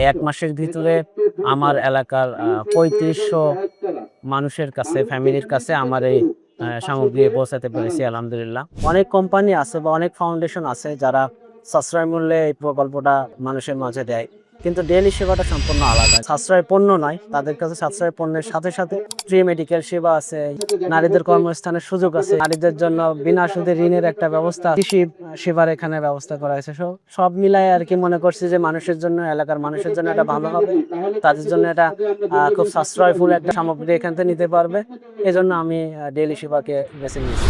এক মাসের ভিতরে আমার এলাকার ৩৫০০ মানুষের কাছে, ফ্যামিলির কাছে আমার এই সামগ্রী পৌঁছাতে পেরেছি আলহামদুলিল্লাহ। অনেক কোম্পানি আছে বা অনেক ফাউন্ডেশন আছে যারা সাশ্রয় মূল্যে এই প্রকল্পটা মানুষের মাঝে দেয়, কিন্তু ডেইলি সেবাটা সম্পূর্ণ আলাদা। সাশ্রয় পণ্য নয়, তাদের কাছে সাশ্রয় পণ্যের সাথে সাথে ফ্রি মেডিকেল সেবা আছে, নারীদের কর্মস্থানের সুযোগ আছে, নারীদের জন্য বিনা সুদে ঋণের একটা ব্যবস্থা, কৃষি সেবার এখানে ব্যবস্থা করা হয়েছে। সব মিলাই আর কি মনে করছি যে মানুষের জন্য, এলাকার মানুষের জন্য এটা ভালো হবে, তাদের জন্য এটা খুব সাশ্রয়ফুল একটা সামগ্রী এখান থেকে নিতে পারবে। এজন্য আমি ডেইলি সেবাকে বেছে নিয়েছি।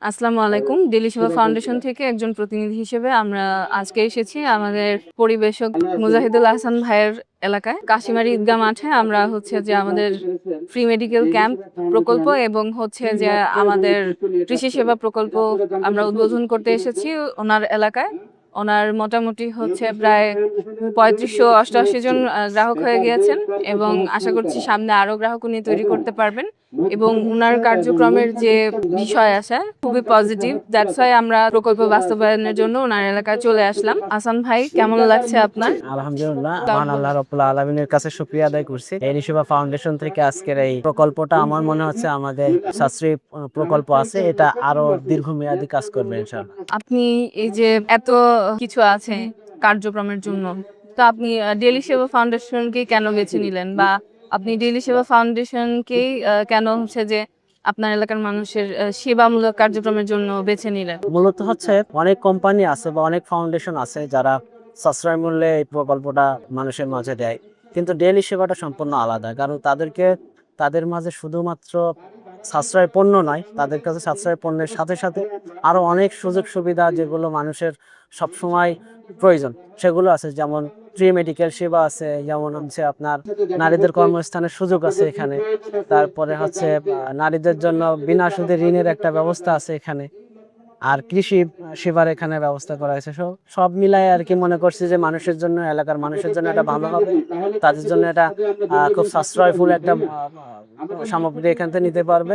আসসালামু আলাইকুম। ডেইলি সেবা ফাউন্ডেশন থেকে একজন প্রতিনিধি হিসেবে আমরা আজকে এসেছি আমাদের পরিবেশক মুজাহিদুল আহসান ভাইয়ের এলাকায় কাশিমারি ঈদগাহ মাঠে। আমরা যে আমাদের ফ্রি মেডিকেল ক্যাম্প প্রকল্প এবং যে আমাদের কৃষি সেবা প্রকল্প আমরা উদ্বোধন করতে এসেছি ওনার এলাকায়। ওনার মোটামুটি প্রায় ৩৫৮৮ জন গ্রাহক হয়ে গিয়েছেন এবং আশা করছি সামনে আরো গ্রাহক উনি তৈরি করতে পারবেন। এবং উনার কার্যক্রমের যে বিষয় আছে খুবই পজিটিভ, দ্যাটস ওয়াই আমরা প্রকল্প বাস্তবায়নের জন্য ওনার এলাকায় চলে আসলাম। আহসান ভাই, কেমন লাগছে আপনার? আলহামদুলিল্লাহ, মহান আল্লাহ রাব্বুল আলামিনের কাছে শুকরিয়া আদায় করছি। ডেইলি সেবা ফাউন্ডেশন থেকে আজকের এই প্রকল্পটা আমার মনে হচ্ছে আমাদের সাশ্রয়ী প্রকল্প আছে, এটা আরো দীর্ঘমেয়াদী কাজ করবে ইনশাআল্লাহ। আপনি এই যে এত কিছু আছে কার্যক্রমের জন্য, তো আপনি ডেইলি সেবা ফাউন্ডেশনকে কেন বেছে নিলেন, বা আপনি ডেইলি সেবা ফাউন্ডেশনকেই কেন যে আপনার এলাকার মানুষের সেবামূলক কার্যক্রমের জন্য বেছে নিলেন? মূলত অনেক কোম্পানি আছে বা অনেক ফাউন্ডেশন আছে যারা সাশ্রয় মূল্যে এই প্রকল্পটা মানুষের মাঝে দেয়, কিন্তু ডেইলি সেবাটা সম্পূর্ণ আলাদা। কারণ তাদের মাঝে শুধুমাত্র সাশ্রয় পণ্য নয়, তাদের কাছে সাশ্রয় পণ্যের সাথে সাথে আরো অনেক সুযোগ সুবিধা যেগুলো মানুষের সবসময় প্রয়োজন সেগুলো আছে। যেমন ফ্রি মেডিকেল সেবা আছে, যেমন আপনার নারীদের কর্মস্থানের সুযোগ আছে এখানে, তারপরে নারীদের জন্য বিনা সুদে ঋণের একটা ব্যবস্থা আছে এখানে, আর কৃষি সেবার এখানে ব্যবস্থা করা হয়েছে। সব মিলাই আর কি মনে করছি যে মানুষের জন্য, এলাকার মানুষের জন্য এটা ভালো হবে, তাদের জন্য এটা খুব সাশ্রয়ফুল একটা সামগ্রী এখান থেকে নিতে পারবে।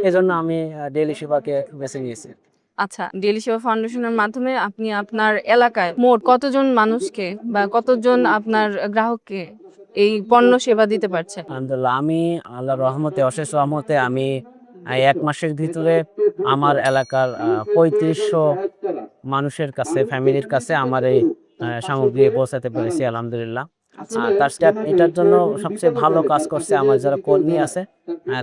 এজন্য আমি ডেইলি সেবাকে বেছে নিয়েছি। আচ্ছা, ডেইলি সেবা ফাউন্ডেশনের মাধ্যমে আপনি আপনার এলাকায় মোট কতজন মানুষকে বা কতজন আপনার গ্রাহককে এই পণ্য সেবা দিতে পারছেন? আলহামদুলিল্লাহ, আমি আল্লাহর রহমতে, অশেষ রহমতে আমি এক মাসের ভিতরে আমার এলাকার ৩৫০০ মানুষের কাছে, ফ্যামিলির কাছে আমার এই সামগ্রী পৌঁছাতে পেরেছি আলহামদুলিল্লাহ। এটার জন্য সবচেয়ে ভালো কাজ করছে আমার যারা কর্মী আছে,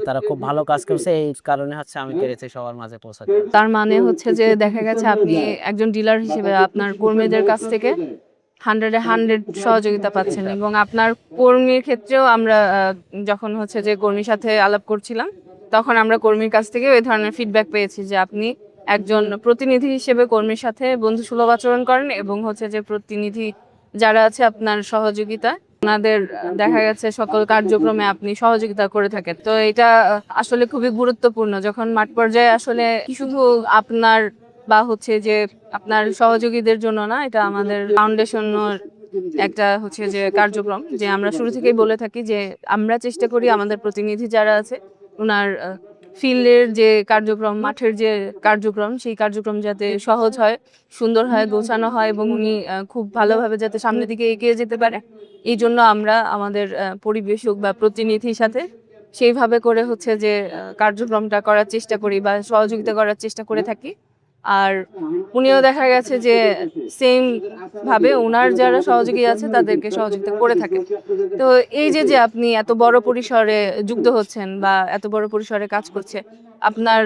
তারা খুব ভালো কাজ করছে। এই কারণে আমি পেরেছি সবার মাঝে পৌঁছাতে। তার মানে যে দেখা গেছে আপনি একজন ডিলার হিসেবে আপনার কর্মীদের কাছ থেকে 100 সহযোগিতা পাচ্ছেন, এবং আপনার কর্মীর ক্ষেত্রেও আমরা যখন যে কর্মীর সাথে আলাপ করছিলাম তখন আমরা কর্মীর কাছ থেকে এই ধরনের ফিডব্যাক পেয়েছি যে আপনি একজন প্রতিনিধি হিসেবে কর্মীর সাথে বন্ধুসুলভ আচরণ করেন, এবং যে প্রতিনিধি যারা আছে আপনার সহযোগিতা, ওনাদের দেখা গেছে সকল কার্যক্রমে আপনি সহযোগিতা করে থাকেন। তো এটা আসলে খুবই গুরুত্বপূর্ণ যখন মাঠ পর্যায়ে কি শুধু আপনার বা যে আপনার সহযোগীদের জন্য না, এটা আমাদের ফাউন্ডেশনের একটা যে কার্যক্রম, যে আমরা শুরু থেকেই বলে থাকি যে আমরা চেষ্টা করি আমাদের প্রতিনিধি যারা আছে ওনার ফিল্ডের যে কার্যক্রম, মাঠের যে কার্যক্রম, সেই কার্যক্রম যাতে সহজ হয়, সুন্দর হয়, গোছানো হয়, এবং উনি খুব ভালোভাবে যাতে সামনের দিকে এগিয়ে যেতে পারে, এই জন্য আমরা আমাদের পরিবেশক বা প্রতিনিধির সাথে সেইভাবে করে যে কার্যক্রমটা করার চেষ্টা করি বা সহযোগিতা করার চেষ্টা করে থাকি। আর উনিও দেখা গেছে যে সেম ভাবে ওনার যারা সহযোগী আছে তাদেরকে সহযোগিতা করে থাকেন। তো এই যে আপনি এত বড় পরিসরে যুক্ত হচ্ছেন বা এত বড় পরিসরে কাজ করছে, আপনার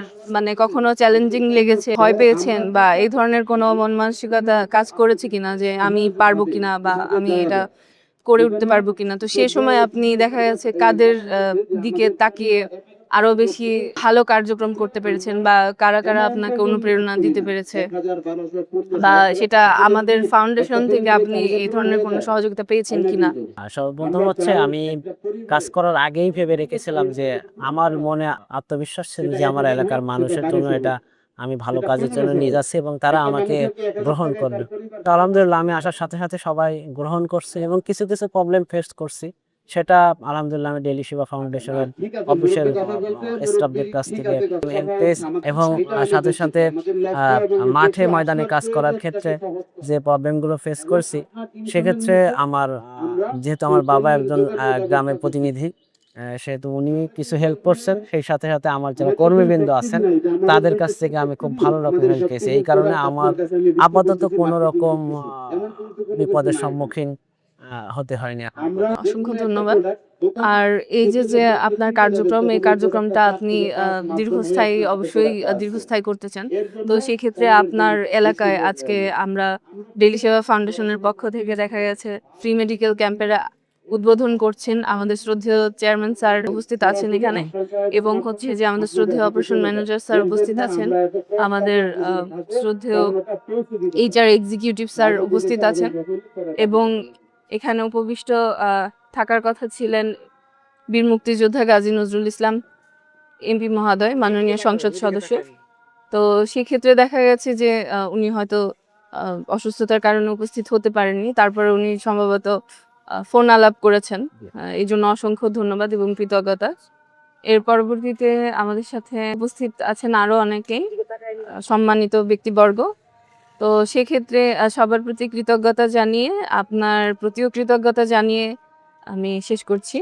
কখনো চ্যালেঞ্জিং লেগেছে, ভয় পেয়েছেন, বা এই ধরনের কোনো মন মানসিকতা কাজ করেছে কিনা যে আমি পারবো কিনা বা আমি এটা করে উঠতে পারবো কিনা? তো সেই সময় আপনি দেখা গেছে কাদের দিকে তাকিয়ে আরো বেশি ভালো কার্যক্রম করতে পেরেছেন, বা কারা কারা আপনাকে অনুপ্রেরণা দিতে পেরেছে, বা সেটা আমাদের ফাউন্ডেশন থেকে আপনি এই ধরনের কোনো সহযোগিতা পেয়েছেন কিনা? সর্বপ্রথম আমি কাজ করার আগেই ভেবে রেখেছিলাম যে আমার মনে আত্মবিশ্বাস ছিল যে আমার এলাকার মানুষের জন্য এটা আমি ভালো কাজের জন্য নিয়ে যাচ্ছি এবং তারা আমাকে গ্রহণ করবে। তো আলহামদুলিল্লাহ, আমি আসার সাথে সাথে সবাই গ্রহণ করছে এবং কিছু কিছু প্রবলেম ফেস করছি, সেটা আলহামদুলিল্লাহ আমি ডেইলি সেবা ফাউন্ডেশনের অফিসিয়াল স্টাফদের কাছ থেকে হেল্প এবং সাথে সাথে মাঠে ময়দানে কাজ করার ক্ষেত্রে যে প্রবলেমগুলো ফেস করছি সেক্ষেত্রে আমার যেহেতু আমার বাবা একজন গ্রামের প্রতিনিধি, সেহেতু উনি কিছু হেল্প করছেন, সেই সাথে সাথে আমার যারা কর্মীবৃন্দ আছেন তাদের কাছ থেকে আমি খুব ভালো রকম হেল্প পেয়েছি। এই কারণে আমার আপাতত কোনো রকম বিপদের সম্মুখীন হতে হয়নি। অসংখ্য ধন্যবাদ। আর এই যে যে আপনার কার্যক্রম, এই কার্যক্রমটা আপনি অবশ্যই দীর্ঘস্থায়ী করতে চান। তো সেই ক্ষেত্রে আপনার এলাকায় আজকে আমরা ডেইলি সেবা ফাউন্ডেশনের পক্ষ থেকে দেখা গেছে ফ্রি মেডিকেল ক্যাম্পের উদ্বোধন করছেন আমাদের শ্রদ্ধেয় চেয়ারম্যান স্যার উপস্থিত আছেন এখানে, এবং হচ্ছে যে আমাদের শ্রদ্ধেয় অপারেশন ম্যানেজার স্যার উপস্থিত আছেন, আমাদের শ্রদ্ধেয় HR এক্সিকিউটিভ স্যার উপস্থিত আছেন, এবং এখানে উপবিষ্ট থাকার কথা ছিলেন বীর মুক্তিযোদ্ধা গাজী নজরুল ইসলাম MP মহোদয়, মাননীয় সংসদ সদস্য। তো সেক্ষেত্রে দেখা গেছে যে উনি হয়তো অসুস্থতার কারণে উপস্থিত হতে পারেননি, তারপরে উনি সম্ভবত ফোন আলাপ করেছেন। এই জন্য অসংখ্য ধন্যবাদ এবং কৃতজ্ঞতা। এর পরবর্তীতে আমাদের সাথে উপস্থিত আছেন আরো অনেকেই সম্মানিত ব্যক্তিবর্গ। তো সেক্ষেত্রে সবার প্রতি কৃতজ্ঞতা জানিয়ে, আপনার প্রতিও কৃতজ্ঞতা জানিয়ে আমি শেষ করছি।